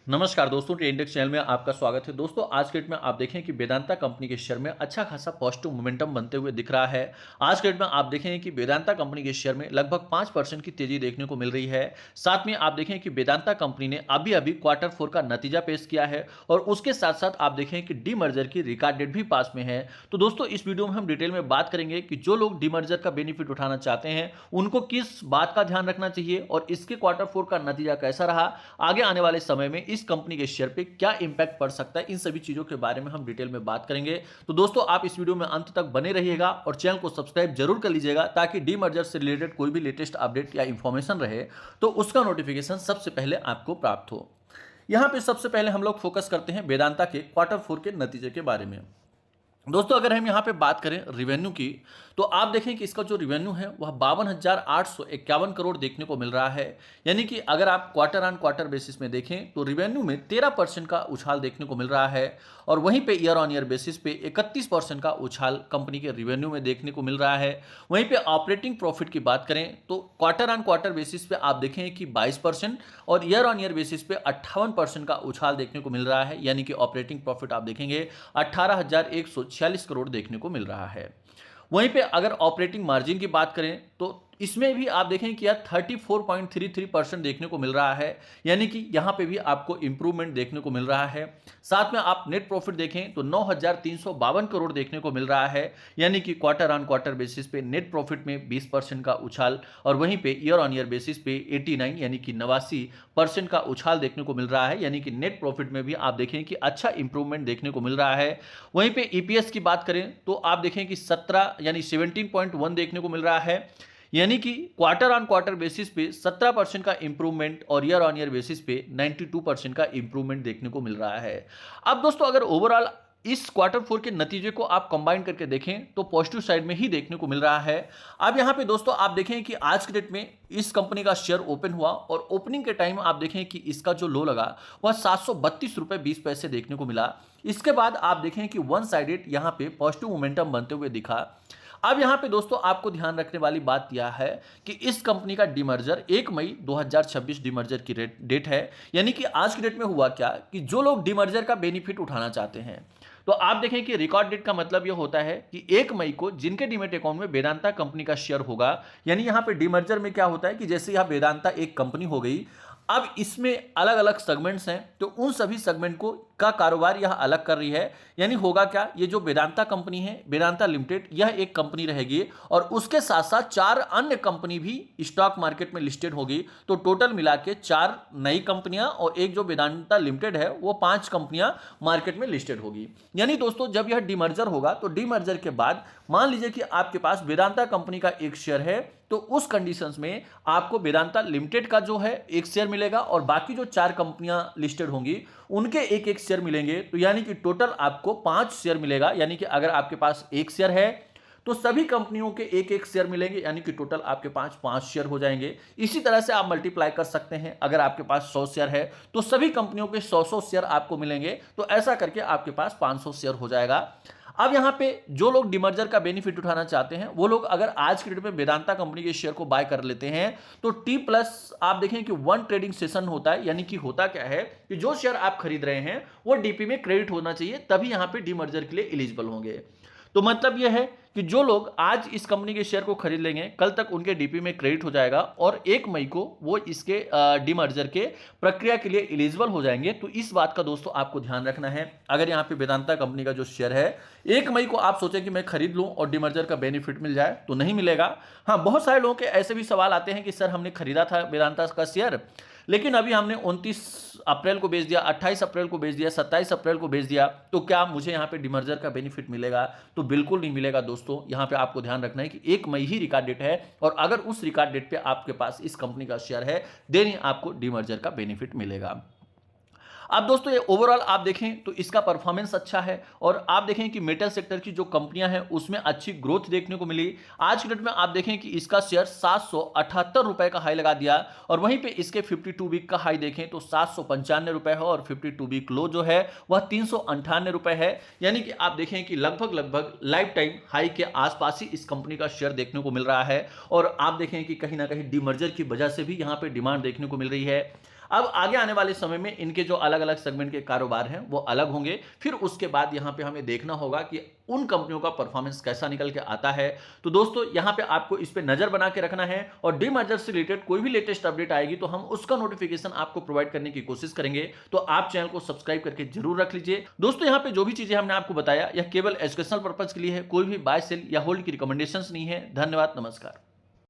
नमस्कार दोस्तों, ट्रेंडेक्स चैनल में आपका स्वागत है। दोस्तों आज के डेट में आप देखें कि वेदांता कंपनी के शेयर में अच्छा खासा पॉजिटिव मोमेंटम बनते हुए दिख रहा है। आज के डेट में आप देखें कि वेदांता कंपनी के शेयर में लगभग 5% की तेजी देखने को मिल रही है। साथ में आप देखें कि वेदांता कंपनी ने अभी अभी क्वार्टर 4 का नतीजा पेश किया है और उसके साथ साथ आप देखें कि डीमर्जर की रिकॉर्ड डेट भी पास में है। तो दोस्तों इस वीडियो में हम डिटेल में बात करेंगे कि जो लोग डीमर्जर का बेनिफिट उठाना चाहते हैं उनको किस बात का ध्यान रखना चाहिए और इसके क्वार्टर 4 का नतीजा कैसा रहा, आगे आने वाले समय में इस कंपनी के शेयर पे क्या इंपैक्ट पड़ सकता है, इन सभी चीजों के बारे में हम डिटेल में बात करेंगे। तो दोस्तों आप इस वीडियो में अंत तक बने रहिएगा और चैनल को सब्सक्राइब जरूर कर लीजिएगा ताकि डीमर्जर से रिलेटेड कोई भी लेटेस्ट अपडेट या इंफॉर्मेशन रहे तो उसका नोटिफिकेशन सबसे पहले आपको प्राप्त हो। यहां पे सबसे पहले हम लोग फोकस करते हैं वेदांता के क्वार्टर 4 के नतीजे के बारे में। दोस्तों अगर हम यहाँ पे बात करें रिवेन्यू की तो आप देखें कि इसका जो रिवेन्यू है वह 52,851 करोड़ देखने को मिल रहा है। यानी कि अगर आप क्वार्टर ऑन क्वार्टर बेसिस में देखें तो रिवेन्यू में 13% का उछाल देखने को मिल रहा है और वहीं पे ईयर ऑन ईयर बेसिस पे 31% का उछाल कंपनी के रिवेन्यू में देखने को मिल रहा है। वहीं पे ऑपरेटिंग प्रॉफिट की बात करें तो क्वार्टर ऑन क्वार्टर बेसिस पे आप देखें कि 22% और ईयर ऑन ईयर बेसिस पे 58% का उछाल देखने को मिल रहा है। यानी कि ऑपरेटिंग प्रॉफिट आप देखेंगे 18,146 करोड़ देखने को मिल रहा है। वहीं पे अगर ऑपरेटिंग मार्जिन की बात करें तो इसमें भी आप देखें कि यार 34.33% देखने को मिल रहा है। यानी कि यहां पे भी आपको इंप्रूवमेंट देखने को मिल रहा है। साथ में आप नेट प्रॉफिट देखें तो 9,352 करोड़ देखने को मिल रहा है। यानी कि क्वार्टर ऑन क्वार्टर बेसिस पे नेट प्रॉफिट में 20% का उछाल और वहीं पे ईयर ऑन ईयर बेसिस पे 89 यानी कि 89% का उछाल देखने को मिल रहा है। यानी कि नेट प्रॉफिट में भी आप देखें कि अच्छा इंप्रूवमेंट देखने को मिल रहा है। वहीं पे ईपीएस की बात करें तो आप देखें कि 17 यानी 17.1 देखने को मिल रहा है। यानी कि क्वार्टर ऑन क्वार्टर बेसिस पे 17% का इंप्रूवमेंट और ईयर ऑन ईयर बेसिस पे 92% का इंप्रूवमेंट देखने को मिल रहा है। अब दोस्तों अगर ओवरऑल इस क्वार्टर 4 के नतीजे को आप कंबाइन करके देखें तो पॉजिटिव साइड में ही देखने को मिल रहा है। अब यहां पे दोस्तों आप देखें कि आज के डेट में इस कंपनी का शेयर ओपन हुआ और ओपनिंग के टाइम आप देखें कि इसका जो लो लगा वह 732 रुपए 20 पैसे देखने को मिला। इसके बाद आप देखें कि वन साइडेड यहां पे पॉजिटिव मोमेंटम बनते हुए दिखा। अब यहां पे दोस्तों आपको ध्यान रखने वाली बात यह है कि इस कंपनी का डीमर्जर 1 मई 2026 डीमर्जर की डेट है। यानी कि आज की डेट में हुआ क्या कि जो लोग डीमर्जर का बेनिफिट उठाना चाहते हैं तो आप देखें कि रिकॉर्ड डेट का मतलब यह होता है कि 1 मई को जिनके डीमेट अकाउंट में वेदांता कंपनी का शेयर होगा। यानी यहां पे डीमर्जर में क्या होता है कि जैसे यहां वेदांता एक कंपनी हो गई, अब इसमें अलग अलग सेगमेंट्स हैं तो उन सभी सेगमेंट को का कारोबार यह अलग कर रही है। यानी होगा क्या, ये जो वेदांता कंपनी है वेदांता लिमिटेड यह एक कंपनी रहेगी और उसके साथ साथ 4 अन्य कंपनी भी स्टॉक मार्केट में लिस्टेड होगी। तो टोटल मिला के 4 नई कंपनियां और एक जो वेदांता लिमिटेड है वो 5 कंपनियां मार्केट में लिस्टेड होगी। यानी दोस्तों जब यह डीमर्जर होगा तो डीमर्जर के बाद मान लीजिए कि आपके पास वेदांता कंपनी का एक शेयर है तो उस कंडीशंस में आपको वेदांता लिमिटेड का जो है एक शेयर मिलेगा और बाकी जो 4 कंपनियां लिस्टेड होंगी उनके एक एक शेयर मिलेंगे। तो यानी कि टोटल आपको 5 शेयर मिलेगा। यानी कि अगर आपके पास एक शेयर है तो सभी कंपनियों के एक एक शेयर मिलेंगे। यानी कि टोटल आपके पास 5 शेयर हो जाएंगे। इसी तरह से आप मल्टीप्लाई कर सकते हैं। अगर आपके पास 100 शेयर है तो सभी कंपनियों के 100 शेयर आपको मिलेंगे। तो ऐसा करके आपके पास 500 शेयर हो जाएगा। अब यहां पे जो लोग डीमर्जर का बेनिफिट उठाना चाहते हैं वो लोग अगर आज के डेट में वेदांता कंपनी के शेयर को बाय कर लेते हैं तो टी प्लस आप देखें कि 1 ट्रेडिंग सेशन होता है। यानी कि होता क्या है कि जो शेयर आप खरीद रहे हैं वो डीपी में क्रेडिट होना चाहिए तभी यहां पे डीमर्जर के लिए एलिजिबल होंगे। तो मतलब यह है कि जो लोग आज इस कंपनी के शेयर को खरीद लेंगे कल तक उनके डीपी में क्रेडिट हो जाएगा और 1 मई को वो इसके डीमर्जर के प्रक्रिया के लिए एलिजिबल हो जाएंगे। तो इस बात का दोस्तों आपको ध्यान रखना है। अगर यहाँ पे वेदांता कंपनी का जो शेयर है 1 मई को आप सोचें कि मैं खरीद लूं और डीमर्जर का बेनिफिट मिल जाए तो नहीं मिलेगा। हाँ, बहुत सारे लोगों के ऐसे भी सवाल आते हैं कि सर हमने खरीदा था वेदांता का शेयर लेकिन अभी हमने 29 अप्रैल को बेच दिया, 28 अप्रैल को बेच दिया, 27 अप्रैल को बेच दिया, तो क्या मुझे यहाँ पे डीमर्जर का बेनिफिट मिलेगा? तो बिल्कुल नहीं मिलेगा दोस्तों। यहाँ पे आपको ध्यान रखना है कि 1 मई ही रिकॉर्ड डेट है और अगर उस रिकॉर्ड डेट पे आपके पास इस कंपनी का शेयर है देन ही आपको डीमर्जर का बेनिफिट मिलेगा। अब दोस्तों ये ओवरऑल आप देखें तो इसका परफॉर्मेंस अच्छा है और आप देखें कि मेटल सेक्टर की जो कंपनियां हैं उसमें अच्छी ग्रोथ देखने को मिली। आज के डेट में आप देखें कि इसका शेयर 778 रुपए का हाई लगा दिया और वहीं पे इसके 52 वीक का हाई देखें तो 795 रुपए है और 52 वीक लो जो है वह 398 रुपए है। यानी कि आप देखें कि लगभग लाइफ टाइम हाई के आसपास ही इस कंपनी का शेयर देखने को मिल रहा है और आप देखें कि कहीं ना कहीं डीमर्जर की वजह से भी यहाँ पे डिमांड देखने को मिल रही है। अब आगे आने वाले समय में इनके जो अलग अलग सेगमेंट के कारोबार हैं वो अलग होंगे, फिर उसके बाद यहाँ पे हमें देखना होगा कि उन कंपनियों का परफॉर्मेंस कैसा निकल के आता है। तो दोस्तों यहाँ पे आपको इस पे नजर बना के रखना है और डीमर्जर से रिलेटेड कोई भी लेटेस्ट अपडेट आएगी तो हम उसका नोटिफिकेशन आपको प्रोवाइड करने की कोशिश करेंगे। तो आप चैनल को सब्सक्राइब करके जरूर रख लीजिए। दोस्तों यहाँ पे जो भी चीजें हमने आपको बताया यह केवल एजुकेशनल पर्पज के लिए है, कोई भी बाय सेल या होल्ड की रिकमेंडेशंस नहीं है। धन्यवाद, नमस्कार।